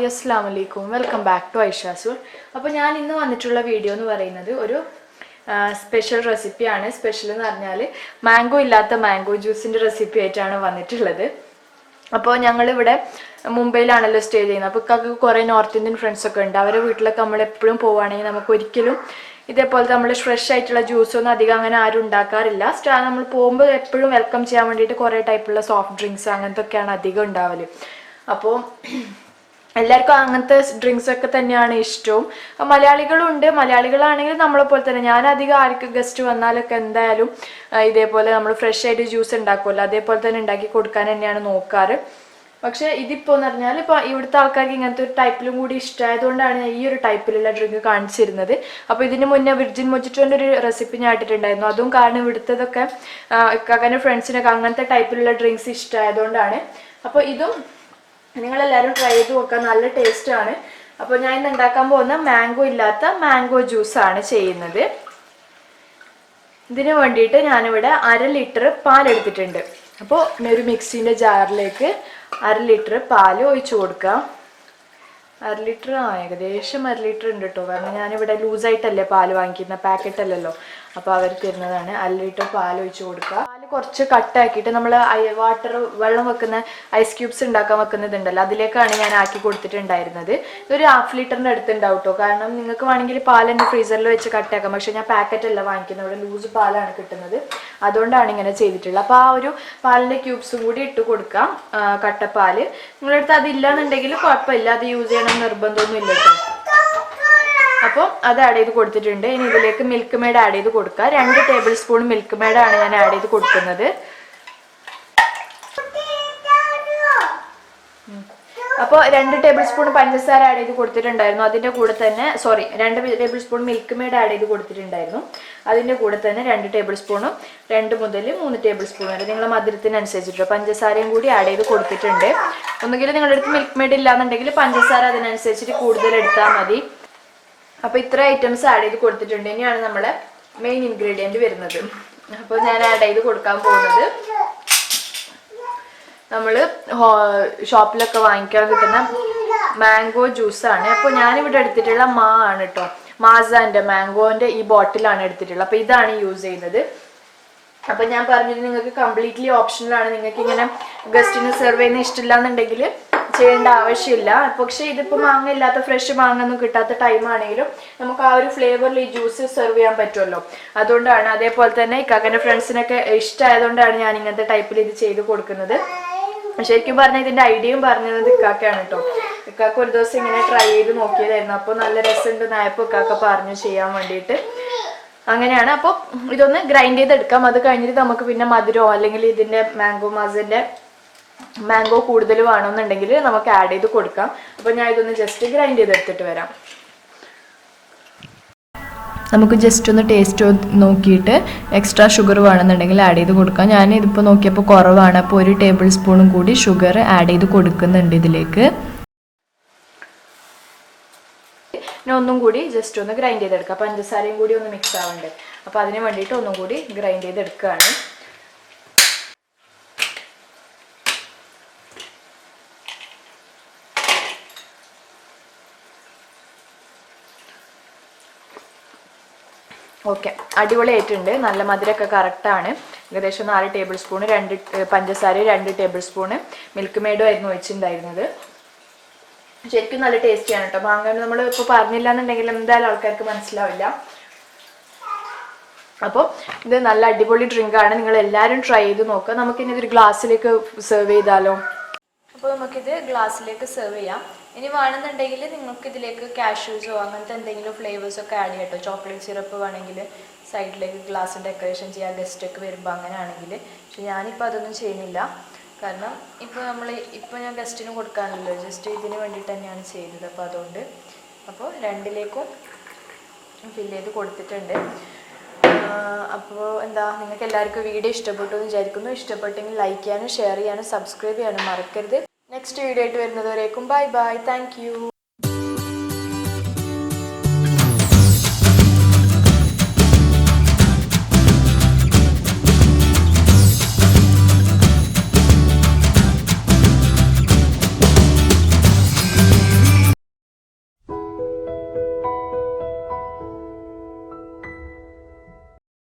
Hi അസ്സലാമു അലൈക്കും welcome back to ഐഷാസൂർ. അപ്പോൾ ഞാൻ ഇന്ന് വന്നിട്ടുള്ള വീഡിയോ എന്ന് പറയുന്നത് ഒരു സ്പെഷ്യൽ റെസിപ്പിയാണ്. സ്പെഷ്യൽ എന്ന് പറഞ്ഞാൽ മാംഗോ ഇല്ലാത്ത മാംഗോ ജ്യൂസിൻ്റെ റെസിപ്പി ആയിട്ടാണ് വന്നിട്ടുള്ളത്. അപ്പോൾ ഞങ്ങളിവിടെ മുംബൈയിലാണല്ലോ സ്റ്റേ ചെയ്യുന്നത്. അപ്പോൾ ഇക്കാക്ക് കുറേ നോർത്ത് ഇന്ത്യൻ ഫ്രണ്ട്സൊക്കെ ഉണ്ട്. അവരുടെ വീട്ടിലൊക്കെ നമ്മൾ എപ്പോഴും പോവുകയാണെങ്കിൽ നമുക്ക് ഒരിക്കലും ഇതേപോലത്തെ നമ്മൾ ഫ്രഷ് ആയിട്ടുള്ള ജ്യൂസൊന്നും അധികം അങ്ങനെ ആരും ഉണ്ടാക്കാറില്ല. നമ്മൾ പോകുമ്പോൾ എപ്പോഴും വെൽക്കം ചെയ്യാൻ വേണ്ടിയിട്ട് കുറേ ടൈപ്പുള്ള സോഫ്റ്റ് ഡ്രിങ്ക്സ് അങ്ങനത്തെ ഒക്കെയാണ് അധികം ഉണ്ടാവല്. അപ്പോൾ എല്ലാവർക്കും അങ്ങനത്തെ ഡ്രിങ്ക്സ് ഒക്കെ തന്നെയാണ് ഇഷ്ടവും. മലയാളികളുണ്ട്. മലയാളികളാണെങ്കിൽ നമ്മളെ പോലെ തന്നെ ഞാൻ അധികം ആർക്കും ഗസ്റ്റ് വന്നാലൊക്കെ എന്തായാലും ഇതേപോലെ നമ്മൾ ഫ്രഷ് ആയിട്ട് ജ്യൂസ് ഉണ്ടാക്കുമല്ലോ അതേപോലെ തന്നെ ഉണ്ടാക്കി കൊടുക്കാൻ തന്നെയാണ് നോക്കാറ്. പക്ഷെ ഇതിപ്പോൾ എന്ന് പറഞ്ഞാൽ ഇപ്പോൾ ഇവിടുത്തെ ആൾക്കാർക്ക് ഇങ്ങനത്തെ ഒരു ടൈപ്പിലും കൂടി ഇഷ്ടമായതുകൊണ്ടാണ് ഞാൻ ഈ ഒരു ടൈപ്പിലുള്ള ഡ്രിങ്ക് കാണിച്ചിരുന്നത്. അപ്പോൾ ഇതിന് മുന്നേ വിർജിൻ മൊജിറ്റോൻ്റെ ഒരു റെസിപ്പി ഞാൻ ഇട്ടിട്ടുണ്ടായിരുന്നു. അതും കാരണം ഇവിടുത്തതൊക്കെ അങ്ങനെ ഫ്രണ്ട്സിനൊക്കെ അങ്ങനത്തെ ടൈപ്പിലുള്ള ഡ്രിങ്ക്സ് ഇഷ്ടമായതുകൊണ്ടാണ്. അപ്പോൾ ഇതും നിങ്ങളെല്ലാവരും ട്രൈ ചെയ്ത് നോക്കാം, നല്ല ടേസ്റ്റാണ്. അപ്പോൾ ഞാൻ ഇന്ന് ഉണ്ടാക്കാൻ പോകുന്ന മാംഗോ ഇല്ലാത്ത മാംഗോ ജ്യൂസാണ് ചെയ്യുന്നത്. ഇതിന് വേണ്ടിയിട്ട് ഞാനിവിടെ 1/2 ലിറ്റർ പാലെടുത്തിട്ടുണ്ട്. അപ്പോൾ ഒരു മിക്സിൻ്റെ ജാറിലേക്ക് 1/2 ലിറ്റർ പാൽ ഒഴിച്ചു കൊടുക്കാം. 1/2 ലിറ്റർ ഏകദേശം 1/2 ലിറ്റർ ഉണ്ട് കേട്ടോ. കാരണം ഞാനിവിടെ ലൂസായിട്ടല്ലേ പാൽ വാങ്ങിക്കുന്ന, പാക്കറ്റ് അല്ലല്ലോ. അപ്പോൾ അവർ തരുന്നതാണ്. 1/2 ലിറ്റർ പാൽ ഒഴിച്ചു കൊടുക്കുക. പാൽ കുറച്ച് കട്ടാക്കിയിട്ട് നമ്മൾ വെള്ളം വെക്കുന്ന ഐസ് ക്യൂബ്സ് ഉണ്ടാക്കാൻ വെക്കുന്നതുണ്ടല്ലോ അതിലേക്കാണ് ഞാൻ ആക്കി കൊടുത്തിട്ടുണ്ടായിരുന്നത്. ഇതൊരു 1/2 ലിറ്ററിൻ്റെ അടുത്തുണ്ടാവും കേട്ടോ. കാരണം നിങ്ങൾക്ക് വേണമെങ്കിൽ പാൽ തന്നെ ഫ്രീസറിൽ വെച്ച് കട്ടാക്കാം. പക്ഷേ ഞാൻ പാക്കറ്റ് അല്ല വാങ്ങിക്കുന്നത്, ഇവിടെ ലൂസ് പാലാണ് കിട്ടുന്നത്. അതുകൊണ്ടാണ് ഇങ്ങനെ ചെയ്തിട്ടുള്ളത്. അപ്പോൾ ആ ഒരു പാലിൻ്റെ ക്യൂബ്സും കൂടി ഇട്ട് കൊടുക്കാം, കട്ടപ്പാൽ. നിങ്ങളടുത്ത് അതില്ലാന്നുണ്ടെങ്കിൽ കുഴപ്പമില്ല, അത് യൂസ് ചെയ്യണം നിർബന്ധമൊന്നും ഇല്ല കേട്ടോ. അപ്പോൾ അത് ആഡ് ചെയ്ത് കൊടുത്തിട്ടുണ്ട്. ഇനി ഇതിലേക്ക് മിൽക്ക് മെയ്ഡ് ആഡ് ചെയ്ത് കൊടുക്കുക. 2 ടേബിൾ സ്പൂൺ മിൽക്ക് മെയ്ഡാണ് ഞാൻ ആഡ് ചെയ്ത് കൊടുക്കുന്നത്. അപ്പോൾ 2 ടേബിൾ സ്പൂൺ പഞ്ചസാര ആഡ് ചെയ്ത് കൊടുത്തിട്ടുണ്ടായിരുന്നു. അതിൻ്റെ കൂടെ തന്നെ 2 table spoon milk made add ചെയ്ത് കൊടുത്തിട്ടുണ്ടായിരുന്നു. അതിൻ്റെ കൂടെ തന്നെ 2 ടേബിൾ സ്പൂണും 2 മുതൽ 3 ടേബിൾ സ്പൂൺ വരെ നിങ്ങളുടെ മധുരത്തിനനുസരിച്ചിട്ടോ പഞ്ചസാരയും കൂടി ആഡ് ചെയ്ത് കൊടുത്തിട്ടുണ്ട്. ഒന്നുകിൽ നിങ്ങളുടെ അടുത്ത് മിൽക്ക് മെയ്ഡ് ഇല്ലാന്നുണ്ടെങ്കിൽ പഞ്ചസാര അതിനനുസരിച്ചിട്ട് കൂടുതൽ എടുത്താൽ മതി. അപ്പോൾ ഇത്ര ഐറ്റംസ് ആഡ് ചെയ്ത് കൊടുത്തിട്ടുണ്ട്. ഇനിയാണ് നമ്മുടെ മെയിൻ ഇൻഗ്രീഡിയൻറ്റ് വരുന്നത്. അപ്പോൾ ഞാൻ ആഡ് ചെയ്ത് കൊടുക്കാൻ പോകുന്നത് നമ്മൾ ഷോപ്പിലൊക്കെ വാങ്ങിക്കാൻ കിട്ടുന്ന മാംഗോ ജ്യൂസാണ്. അപ്പോൾ ഞാനിവിടെ എടുത്തിട്ടുള്ള ആണ് കേട്ടോ, മാസാൻ്റെ മാംഗോൻ്റെ ഈ ബോട്ടിലാണ് എടുത്തിട്ടുള്ളത്. അപ്പോൾ ഇതാണ് യൂസ് ചെയ്യുന്നത്. അപ്പം ഞാൻ പറഞ്ഞത് നിങ്ങൾക്ക് കംപ്ലീറ്റ്ലി ഓപ്ഷണലാണ്. നിങ്ങൾക്ക് ഇങ്ങനെ ഗസ്റ്റിന് സെർവ് ചെയ്യുന്ന ഇഷ്ടമില്ല എന്നുണ്ടെങ്കിൽ ചെയ്യേണ്ട ആവശ്യമില്ല. പക്ഷേ ഇതിപ്പോൾ മാങ്ങ ഇല്ലാത്ത ഫ്രഷ് മാങ്ങ ഒന്നും കിട്ടാത്ത ടൈം ആണെങ്കിലും നമുക്ക് ആ ഒരു ഫ്ലേവറിൽ ഈ ജ്യൂസ് സെർവ് ചെയ്യാൻ പറ്റുമല്ലോ. അതുകൊണ്ടാണ്. അതേപോലെ തന്നെ ഇക്കാക്കൻ്റെ ഫ്രണ്ട്സിനൊക്കെ ഇഷ്ടമായതുകൊണ്ടാണ് ഞാൻ ഇങ്ങനത്തെ ടൈപ്പിൽ ഇത് ചെയ്ത് കൊടുക്കുന്നത്. ശരിക്കും പറഞ്ഞാൽ ഇതിൻ്റെ ഐഡിയയും പറഞ്ഞത് ഇക്കാക്കയാണ് കേട്ടോ. ഇക്കാക്ക ഒരു ദിവസം ഇങ്ങനെ ട്രൈ ചെയ്ത് നോക്കിയതായിരുന്നു. അപ്പോൾ നല്ല രസമുണ്ടെന്നായപ്പോൾ ഇക്കാക്ക പറഞ്ഞു ചെയ്യാൻ വേണ്ടിയിട്ട്. അങ്ങനെയാണ്. അപ്പോൾ ഇതൊന്ന് ഗ്രൈൻഡ് ചെയ്തെടുക്കാം. അത് കഴിഞ്ഞിട്ട് നമുക്ക് പിന്നെ മധുരമോ അല്ലെങ്കിൽ ഇതിൻ്റെ മാംഗോ കൂടുതൽ വേണമെന്നുണ്ടെങ്കിൽ നമുക്ക് ആഡ് ചെയ്ത് കൊടുക്കാം. അപ്പോൾ ഞാൻ ഇതൊന്ന് ജസ്റ്റ് ഗ്രൈൻഡ് ചെയ്തെടുത്തിട്ട് വരാം. നമുക്ക് ജസ്റ്റ് ഒന്ന് ടേസ്റ്റ് നോക്കിയിട്ട് എക്സ്ട്രാ ഷുഗർ വേണമെന്നുണ്ടെങ്കിൽ ആഡ് ചെയ്ത് കൊടുക്കാം. ഞാൻ ഇതിപ്പോൾ നോക്കിയപ്പോൾ കുറവാണ്. അപ്പോൾ 1 ടേബിൾ സ്പൂണും കൂടി ഷുഗർ ആഡ് ചെയ്ത് കൊടുക്കുന്നുണ്ട് ഇതിലേക്ക്. പിന്നെ ഒന്നും കൂടി ജസ്റ്റ് ഒന്ന് ഗ്രൈൻഡ് ചെയ്തെടുക്കാം. പഞ്ചസാരയും കൂടി ഒന്ന് മിക്സ് ആവണ്ടേ. അപ്പോൾ അതിന് വേണ്ടിയിട്ട് ഒന്നും കൂടി ഗ്രൈൻഡ് ചെയ്തെടുക്കുകയാണ്. ഓക്കെ, അടിപൊളിയായിട്ടുണ്ട്. നല്ല മധുരമൊക്കെ കറക്റ്റാണ്. ഏകദേശം 4 ടേബിൾ സ്പൂണ്, 2 പഞ്ചസാര, 2 ടേബിൾ സ്പൂണ് മിൽക്ക് മെയ്ഡും ആയിരുന്നു ഒഴിച്ചിട്ടുണ്ടായിരുന്നത്. ശരിക്കും നല്ല ടേസ്റ്റിയാണ് കേട്ടോ. മാങ്ങ നമ്മൾ ഇപ്പോൾ പറഞ്ഞില്ല എന്നുണ്ടെങ്കിൽ എന്തായാലും ആൾക്കാർക്ക് മനസ്സിലാവില്ല. അപ്പോൾ ഇത് നല്ല അടിപൊളി ഡ്രിങ്കാണ്. നിങ്ങൾ എല്ലാവരും ട്രൈ ചെയ്ത് നോക്കുക. നമുക്കിനി ഇതൊരു ഗ്ലാസ്സിലേക്ക് സെർവ് ചെയ്താലോ? അപ്പോൾ നമുക്കിത് ഗ്ലാസ്സിലേക്ക് സെർവ് ചെയ്യാം. ഇനി വേണമെന്നുണ്ടെങ്കിൽ നിങ്ങൾക്ക് ഇതിലേക്ക് കാഷ്യൂസോ അങ്ങനത്തെ എന്തെങ്കിലും ഫ്ലേവേഴ്സൊക്കെ ആഡ് ചെയ്യാം കേട്ടോ. ചോക്ലേറ്റ് സിറപ്പ് വേണമെങ്കിൽ സൈഡിലേക്ക് ഗ്ലാസ് ഡെക്കറേഷൻ ചെയ്യാം ഗസ്റ്റൊക്കെ വരുമ്പോൾ അങ്ങനെയാണെങ്കിൽ. പക്ഷെ ഞാനിപ്പോൾ അതൊന്നും ചെയ്യുന്നില്ല. കാരണം ഇപ്പോൾ ഞാൻ ഗസ്റ്റിന് കൊടുക്കാനല്ലോ, ജസ്റ്റ് ഇതിന് വേണ്ടിയിട്ട് തന്നെയാണ് ചെയ്യുന്നത്. അപ്പോൾ അതുകൊണ്ട് അപ്പോൾ 2ലേക്കും ഫില്ല് ചെയ്ത് കൊടുത്തിട്ടുണ്ട്. അപ്പോൾ നിങ്ങൾക്ക് എല്ലാവർക്കും വീഡിയോ ഇഷ്ടപ്പെട്ടു എന്ന് വിചാരിക്കുന്നു. ഇഷ്ടപ്പെട്ടെങ്കിൽ ലൈക്ക് ചെയ്യാനും ഷെയർ ചെയ്യാനും സബ്സ്ക്രൈബ് ചെയ്യാനും മറക്കരുത്. നെക്സ്റ്റ് വീഡിയോ ആയിട്ട് വരുന്നത് വരേക്കും ബൈ ബൈ. Thank you.